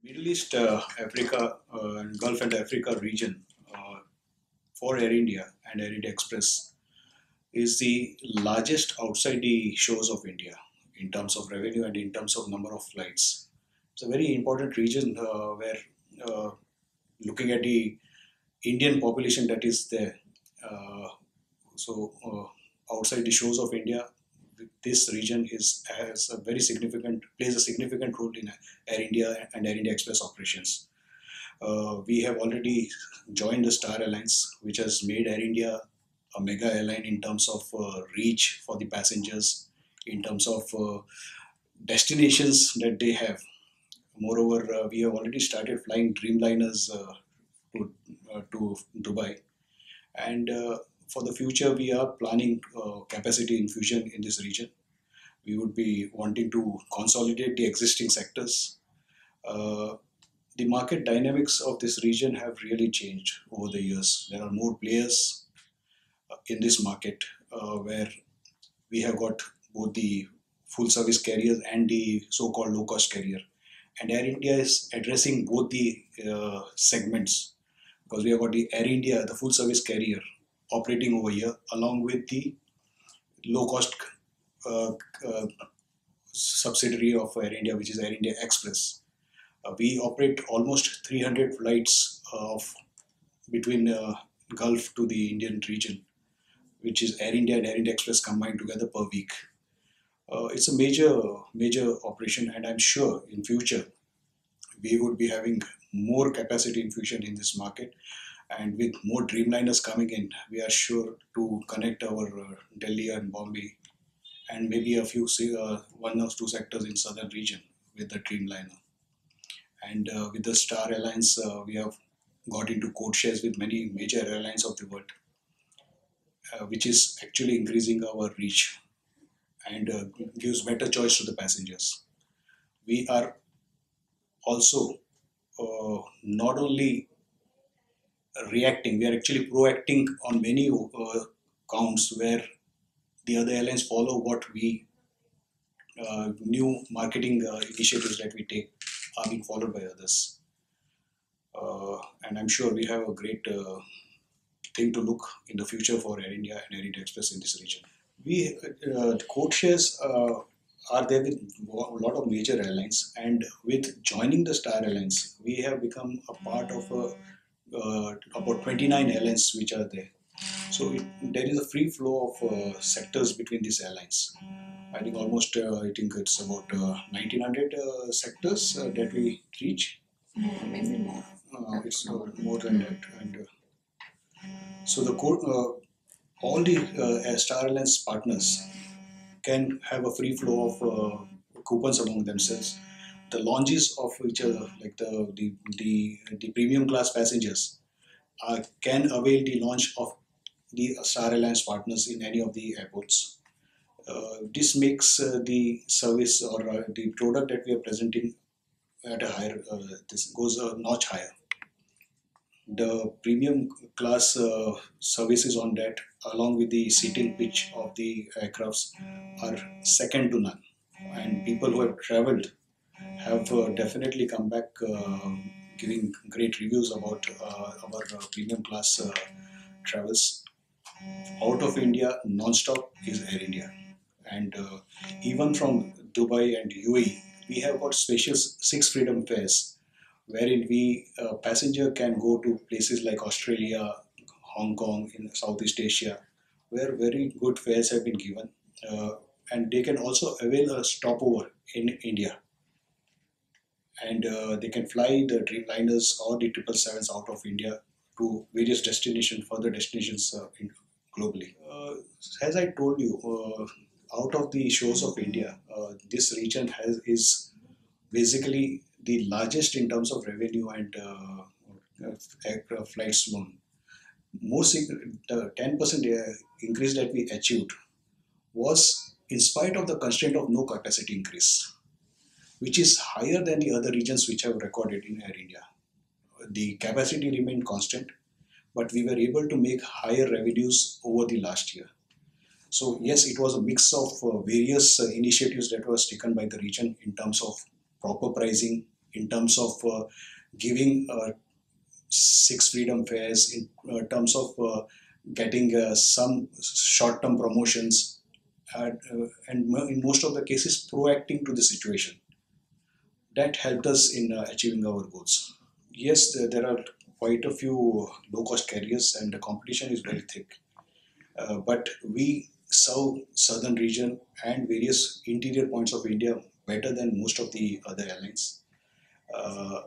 Middle East, Africa, and Gulf and Africa region for Air India and Air India Express is the largest outside the shores of India in terms of revenue and in terms of number of flights. It's a very important region where uh, looking at the Indian population that is there. Uh, outside the shores of India, this region is has a very significant plays a significant role in Air India and Air India Express operations. We have already joined the Star Alliance, which has made Air India a mega airline in terms of reach for the passengers, in terms of destinations that they have. Moreover, we have already started flying Dreamliners to Dubai, and for the future, we are planning capacity infusion in this region. We would be wanting to consolidate the existing sectors. Uh, the market dynamics of this region have really changed over the years. There are more players in this market where we have got both the full service carriers and the so-called low cost carrier. And Air India is addressing both the segments because we have got the Air India, the full service carrier, operating over here along with the low cost uh, uh, subsidiary of Air India, which is Air India Express. We operate almost 300 flights of between Gulf to the Indian region, which is Air India and Air India Express combined together per week. It's a major operation, and I'm sure in future we would be having more capacity infusion in this market. And with more Dreamliners coming in, we are sure to connect our Delhi and Bombay, and maybe a few one or two sectors in southern region with the Dreamliner. And with the Star Alliance, we have got into code shares with many major airlines of the world, which is actually increasing our reach and gives better choice to the passengers. We are also not only reacting, we are actually proacting on many counts where the other airlines follow what we new marketing initiatives that we take are being followed by others. And I'm sure we have a great thing to look in the future for Air India and Air India Express in this region. We code shares are there with a lot of major airlines, and with joining the Star Alliance, we have become a part of about 29 airlines which are there. So there is a free flow of sectors between these airlines. I think almost I think it's about 1900 sectors that we reach. Maybe more. It's more than that, and so the all the Star Alliance partners can have a free flow of coupons among themselves. The lounges of which like the premium class passengers can avail the launch of the Star Alliance partners in any of the airports. This makes the service or the product that we are presenting at a higher, this goes a notch higher. The premium class services on that, along with the seating pitch of the aircrafts, are second to none. And people who have traveled have definitely come back giving great reviews about our premium class travels. Out of India, non-stop is Air India. And even from Dubai and UAE, we have got spacious six freedom fares wherein we passenger can go to places like Australia, Hong Kong in Southeast Asia, where very good fares have been given, uh, and they can also avail a stopover in India, and they can fly the Dreamliners or the 777s out of India to various destinations, further destinations globally. As I told you, out of the shores of India, this region is basically the largest in terms of revenue and aircraft flights flown. The 10% increase that we achieved was in spite of the constraint of no capacity increase, which is higher than the other regions which have recorded in Air India. The capacity remained constant, but we were able to make higher revenues over the last year. So yes, it was a mix of various initiatives that was taken by the region in terms of proper pricing, in terms of giving six freedom fares, in terms of getting some short-term promotions, and in most of the cases proacting to the situation. That helped us in achieving our goals. Yes, there are quite a few low-cost carriers, and the competition is very thick. But we serve southern region and various interior points of India better than most of the other airlines. Uh,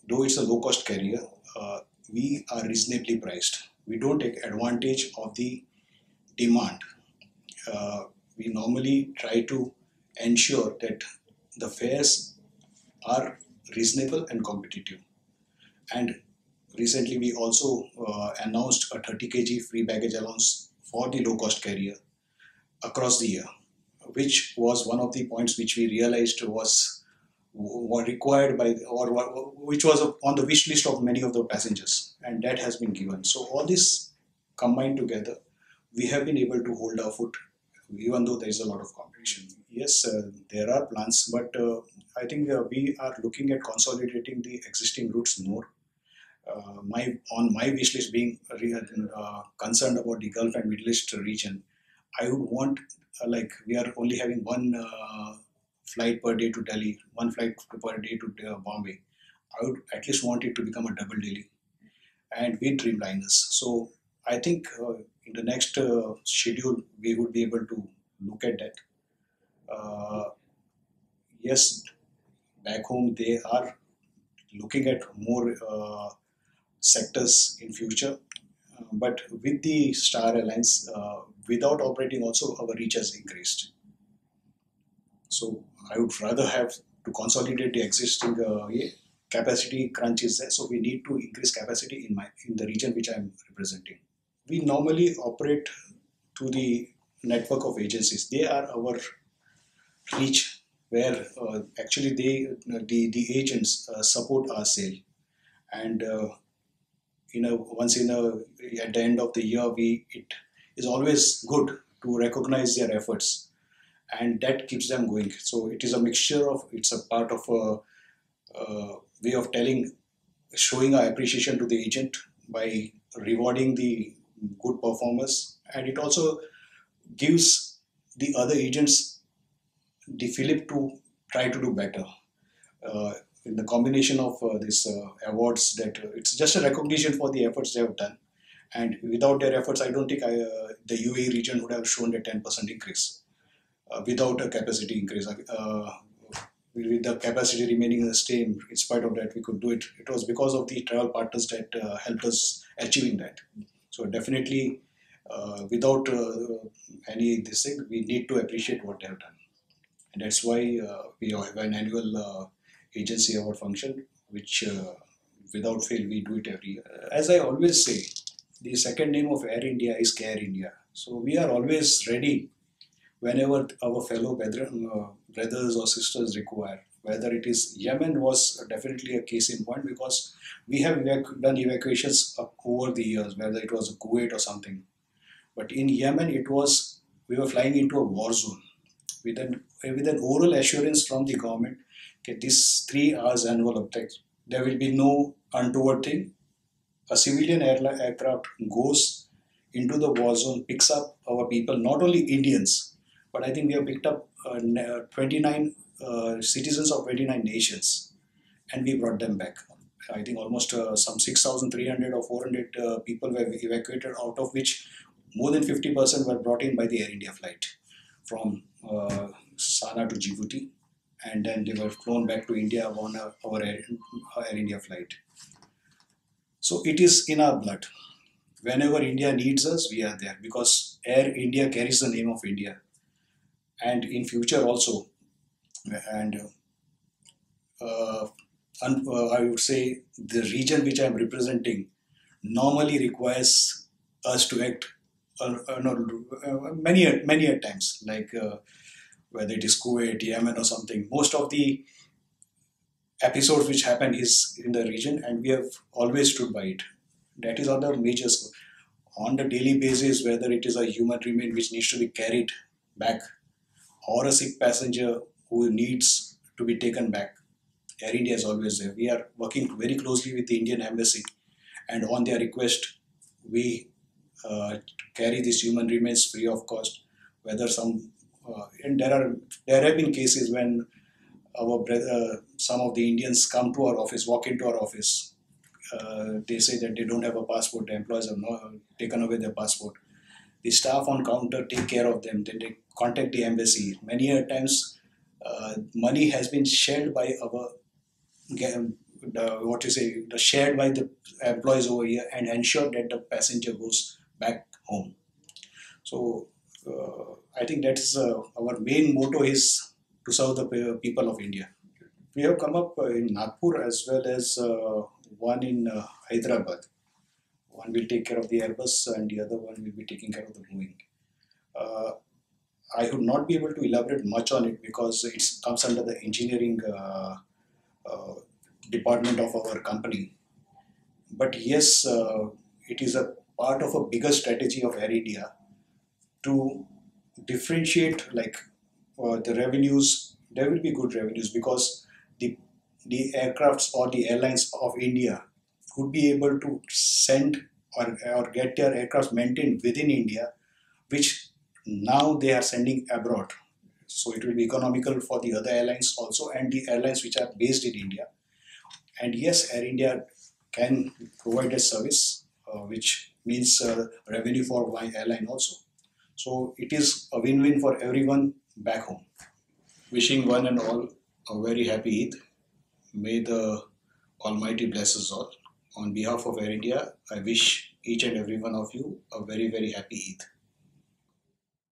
though it's a low-cost carrier, uh, we are reasonably priced. We don't take advantage of the demand. Uh, we normally try to ensure that the fares are reasonable and competitive. And recently, we also announced a 30 kg free baggage allowance for the low-cost carrier across the year, which was one of the points which we realized was were required by, or which was on the wish list of many of the passengers, and that has been given. So all this combined together, we have been able to hold our foot, even though there is a lot of competition. Yes, there are plans, but I think we are looking at consolidating the existing routes more. My on my wish list being concerned about the Gulf and Middle East region, I would want, like, we are only having one flight per day to Delhi, one flight per day to Bombay. I would at least want it to become a double daily and with Dreamliners. So I think in the next schedule we would be able to look at that. Uh, yes, back home they are looking at more sectors in future, but with the Star Alliance, without operating also our reach has increased. So I would rather have to consolidate the existing capacity crunch is there. So we need to increase capacity in the region which I am representing. We normally operate through the network of agencies. They are our reach, where actually the agents support our sale. And once in a at the end of the year, we it is always good to recognize their efforts, and that keeps them going. So it is a mixture of, it's a part of a way of telling, showing our appreciation to the agent by rewarding the good performers, and it also gives the other agents the fillip to try to do better. Uh, in the combination of these awards, that it's just a recognition for the efforts they have done, and without their efforts, I don't think the UAE region would have shown a 10% increase without a capacity increase. With the capacity remaining the same, in spite of that, we could do it. It was because of the travel partners that helped us achieving that. So definitely, without any this thing, we need to appreciate what they have done, and that's why we have an annual agency award function, which without fail we do it every year. As I always say, the second name of Air India is Care India. So we are always ready whenever our fellow brothers or sisters require. Whether it is Yemen was definitely a case in point, because we have done evacuations over the years, whether it was Kuwait or something. But in Yemen, it was, we were flying into a war zone with an oral assurance from the government. Okay, this 3 hours annual uptake, there will be no untoward thing. A civilian aircraft goes into the war zone, picks up our people, not only Indians, but I think we have picked up 29 citizens of 29 nations, and we brought them back. I think almost some 6,300 or 400 people were evacuated, out of which more than 50% were brought in by the Air India flight from Sana to Djibouti, and then they were flown back to India on our Air India flight. So it is in our blood. Whenever India needs us, we are there, because Air India carries the name of India, and in future also. And I would say the region which I am representing normally requires us to act many at times, like whether it is Kuwait, Yemen, or something. Most of the episodes which happen is in the region, and we have always stood by it. That is on the major score. On the daily basis, whether it is a human remain which needs to be carried back, or a sick passenger who needs to be taken back, Air India is always there. We are working very closely with the Indian Embassy, and on their request, we uh, carry these human remains free of cost. Whether and there have been cases when some of the Indians come to our office, walk into our office. They say that they don't have a passport. The employees have taken away their passport. The staff on counter take care of them. Then they contact the embassy. Many a times, money has been shared by what you say, shared by the employees over here and ensure that the passenger goes back home. So I think that is our main motto is to serve the people of India. We have come up in Nagpur as well as one in Hyderabad. One will take care of the Airbus and the other one will be taking care of the Boeing. Uh, I would not be able to elaborate much on it because it comes under the engineering uh, department of our company. But yes, it is a part of a bigger strategy of Air India to differentiate like the revenues. There will be good revenues because the the aircrafts or the airlines of India would be able to send or get their aircrafts maintained within India, which now they are sending abroad. So it will be economical for the other airlines also and the airlines which are based in India. And yes, Air India can provide a service, which means revenue for my airline also. So it is a win-win for everyone back home. Wishing one and all a very happy Eid. May the Almighty bless us all. On behalf of Air India, I wish each and every one of you a very, very happy Eid.